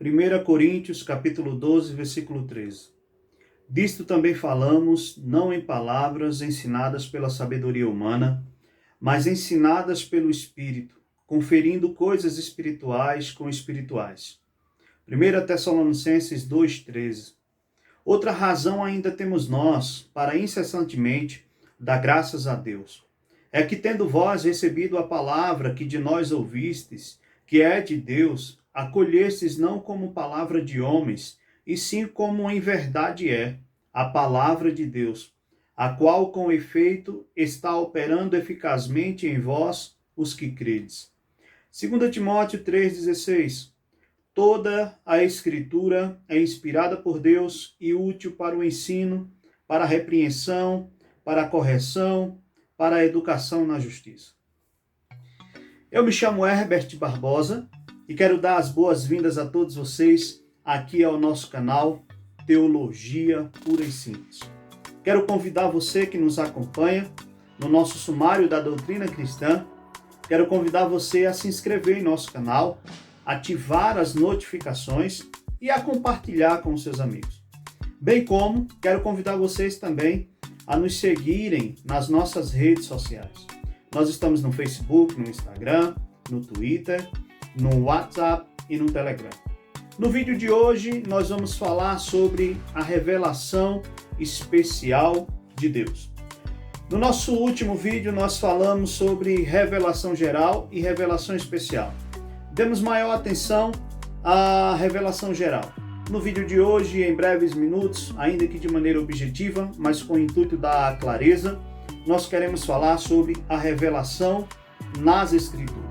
1 Coríntios, capítulo 12, versículo 13. Disto também falamos, não em palavras ensinadas pela sabedoria humana, mas ensinadas pelo Espírito, conferindo coisas espirituais com espirituais. 1 Tessalonicenses 2,13. Outra razão ainda temos nós, para incessantemente dar graças a Deus. É que tendo vós recebido a palavra que de nós ouvistes, que é de Deus, acolhestes não como palavra de homens, e sim como em verdade é, a palavra de Deus, a qual com efeito está operando eficazmente em vós, os que credes. 2 Timóteo 3,16. Toda a Escritura é inspirada por Deus e útil para o ensino, para a repreensão, para a correção, para a educação na justiça. Eu me chamo Herbert Barbosa e quero dar as boas-vindas a todos vocês aqui ao nosso canal Teologia Pura e Simples. Quero convidar você que nos acompanha no nosso sumário da doutrina cristã, quero convidar você a se inscrever em nosso canal, ativar as notificações e a compartilhar com os seus amigos. Bem como quero convidar vocês também a nos seguirem nas nossas redes sociais. Nós estamos no Facebook, no Instagram, no Twitter, no WhatsApp e no Telegram. No vídeo de hoje nós vamos falar sobre a revelação especial de Deus. No nosso último vídeo nós falamos sobre revelação geral e revelação especial. Demos maior atenção à revelação geral. No vídeo de hoje, em breves minutos, ainda que de maneira objetiva, mas com o intuito da clareza, nós queremos falar sobre a revelação nas Escrituras.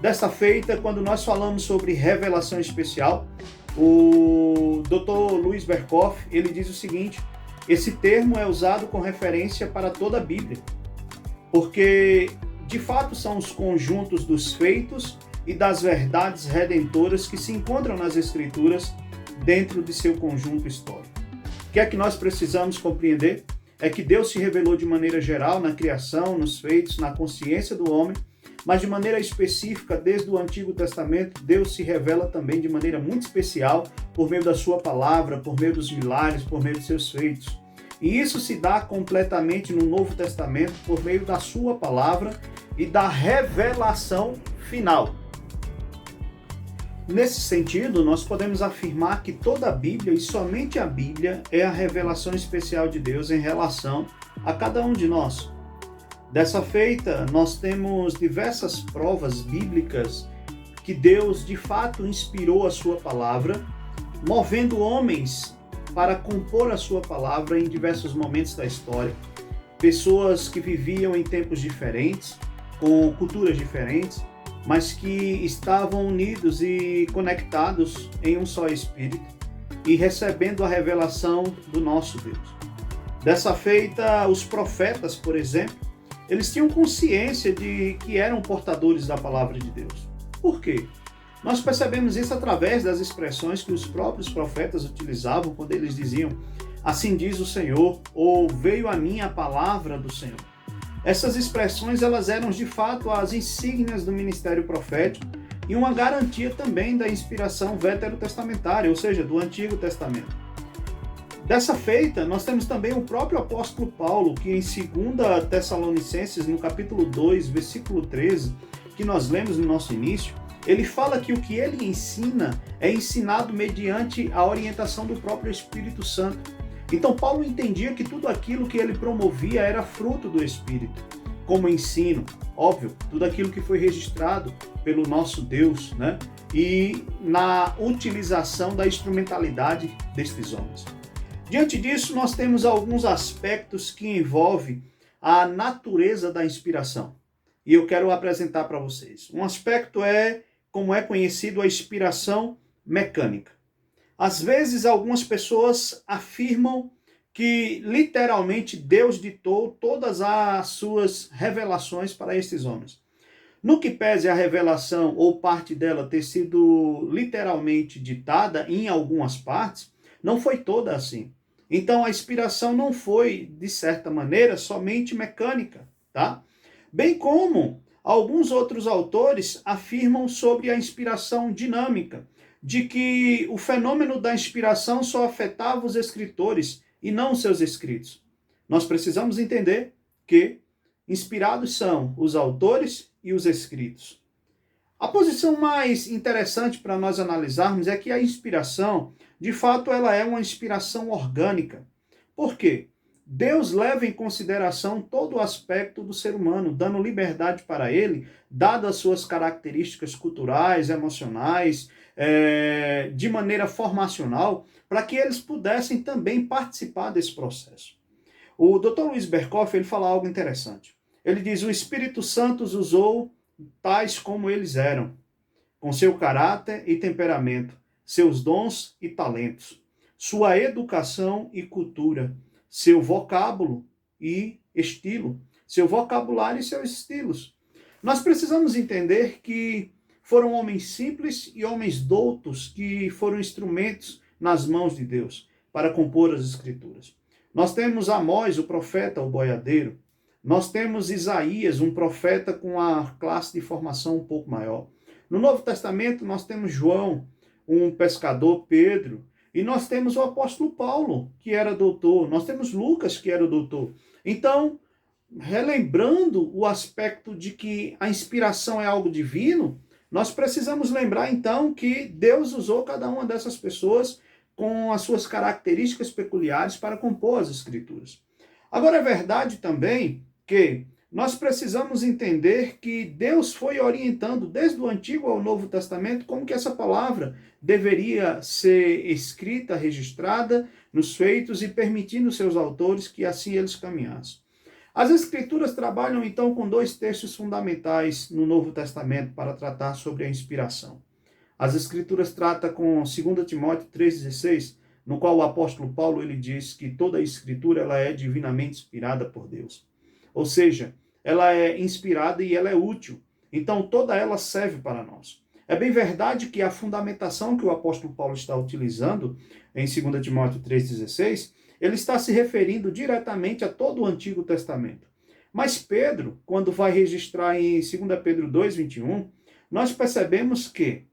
Desta feita, quando nós falamos sobre revelação especial, o Dr. Louis Berkhof, ele diz o seguinte: esse termo é usado com referência para toda a Bíblia, porque de fato são os conjuntos dos feitos e das verdades redentoras que se encontram nas Escrituras dentro de seu conjunto histórico. O que é que nós precisamos compreender? É que Deus se revelou de maneira geral na criação, nos feitos, na consciência do homem, mas de maneira específica, desde o Antigo Testamento, Deus se revela também de maneira muito especial por meio da sua palavra, por meio dos milagres, por meio dos seus feitos. E isso se dá completamente no Novo Testamento por meio da sua palavra e da revelação final. Nesse sentido, nós podemos afirmar que toda a Bíblia e somente a Bíblia é a revelação especial de Deus em relação a cada um de nós. Dessa feita, nós temos diversas provas bíblicas que Deus de fato inspirou a sua palavra, movendo homens para compor a sua palavra em diversos momentos da história. Pessoas que viviam em tempos diferentes, com culturas diferentes, mas que estavam unidos e conectados em um só Espírito e recebendo a revelação do nosso Deus. Dessa feita, os profetas, por exemplo, eles tinham consciência de que eram portadores da palavra de Deus. Por quê? Nós percebemos isso através das expressões que os próprios profetas utilizavam quando eles diziam: assim diz o Senhor, ou veio a mim a palavra do Senhor. Essas expressões elas eram de fato as insígnias do ministério profético e uma garantia também da inspiração veterotestamentária, ou seja, do Antigo Testamento. Dessa feita, nós temos também o próprio apóstolo Paulo, que em 2 Tessalonicenses, no capítulo 2, versículo 13, que nós lemos no nosso início, ele fala que o que ele ensina é ensinado mediante a orientação do próprio Espírito Santo. Então Paulo entendia que tudo aquilo que ele promovia era fruto do Espírito, como ensino, óbvio, tudo aquilo que foi registrado pelo nosso Deus, né? E na utilização da instrumentalidade destes homens. Diante disso, nós temos alguns aspectos que envolvem a natureza da inspiração. E eu quero apresentar para vocês. Um aspecto é, como é conhecido, a inspiração mecânica. Às vezes, algumas pessoas afirmam que, literalmente, Deus ditou todas as suas revelações para esses homens. No que pese a revelação ou parte dela ter sido literalmente ditada em algumas partes, não foi toda assim. Então, a inspiração não foi, de certa maneira, somente mecânica, tá? Bem como alguns outros autores afirmam sobre a inspiração dinâmica, de que o fenômeno da inspiração só afetava os escritores e não os seus escritos. Nós precisamos entender que inspirados são os autores e os escritos. A posição mais interessante para nós analisarmos é que a inspiração, de fato, ela é uma inspiração orgânica. Por quê? Deus leva em consideração todo o aspecto do ser humano, dando liberdade para ele, dadas as suas características culturais, emocionais, de maneira formacional, para que eles pudessem também participar desse processo. O Dr. Luiz Berkoff, ele fala algo interessante. Ele diz: o Espírito Santo os usou tais como eles eram, com seu caráter e temperamento, seus dons e talentos, sua educação e cultura, seu vocábulo e estilo, seu vocabulário e seus estilos. Nós precisamos entender que foram homens simples e homens doutos que foram instrumentos nas mãos de Deus para compor as Escrituras. Nós temos Amós, o profeta, o boiadeiro. Nós temos Isaías, um profeta com a classe de formação um pouco maior. No Novo Testamento, nós temos João, um pescador, Pedro. E nós temos o apóstolo Paulo, que era doutor. Nós temos Lucas, que era doutor. Então, relembrando o aspecto de que a inspiração é algo divino, nós precisamos lembrar, então, que Deus usou cada uma dessas pessoas com as suas características peculiares para compor as Escrituras. Agora, é verdade também que nós precisamos entender que Deus foi orientando desde o Antigo ao Novo Testamento como que essa palavra deveria ser escrita, registrada nos feitos e permitindo seus autores que assim eles caminhassem. As Escrituras trabalham então com dois textos fundamentais no Novo Testamento para tratar sobre a inspiração. As Escrituras tratam com 2 Timóteo 3,16, no qual o apóstolo Paulo ele diz que toda a Escritura ela é divinamente inspirada por Deus. Ou seja, ela é inspirada e ela é útil. Então, toda ela serve para nós. É bem verdade que a fundamentação que o apóstolo Paulo está utilizando em 2 Timóteo 3,16, ele está se referindo diretamente a todo o Antigo Testamento. Mas Pedro, quando vai registrar em 2 Pedro 2,21, nós percebemos que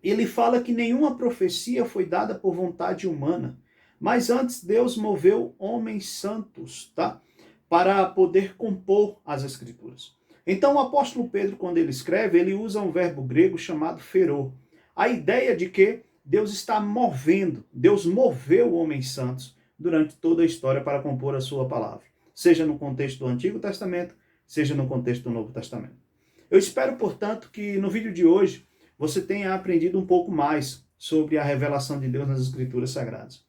ele fala que nenhuma profecia foi dada por vontade humana, mas antes Deus moveu homens santos, tá? Para poder compor as Escrituras. Então, o apóstolo Pedro, quando ele escreve, ele usa um verbo grego chamado ferô. A ideia de que Deus está movendo, Deus moveu homens santos durante toda a história para compor a sua palavra, seja no contexto do Antigo Testamento, seja no contexto do Novo Testamento. Eu espero, portanto, que no vídeo de hoje você tenha aprendido um pouco mais sobre a revelação de Deus nas Escrituras Sagradas.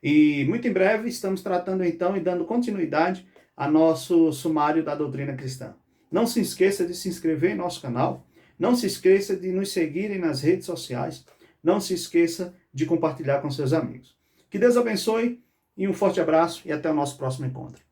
E muito em breve estamos tratando então e dando continuidade a nosso sumário da doutrina cristã. Não se esqueça de se inscrever em nosso canal, não se esqueça de nos seguirem nas redes sociais, não se esqueça de compartilhar com seus amigos. Que Deus abençoe e um forte abraço e até o nosso próximo encontro.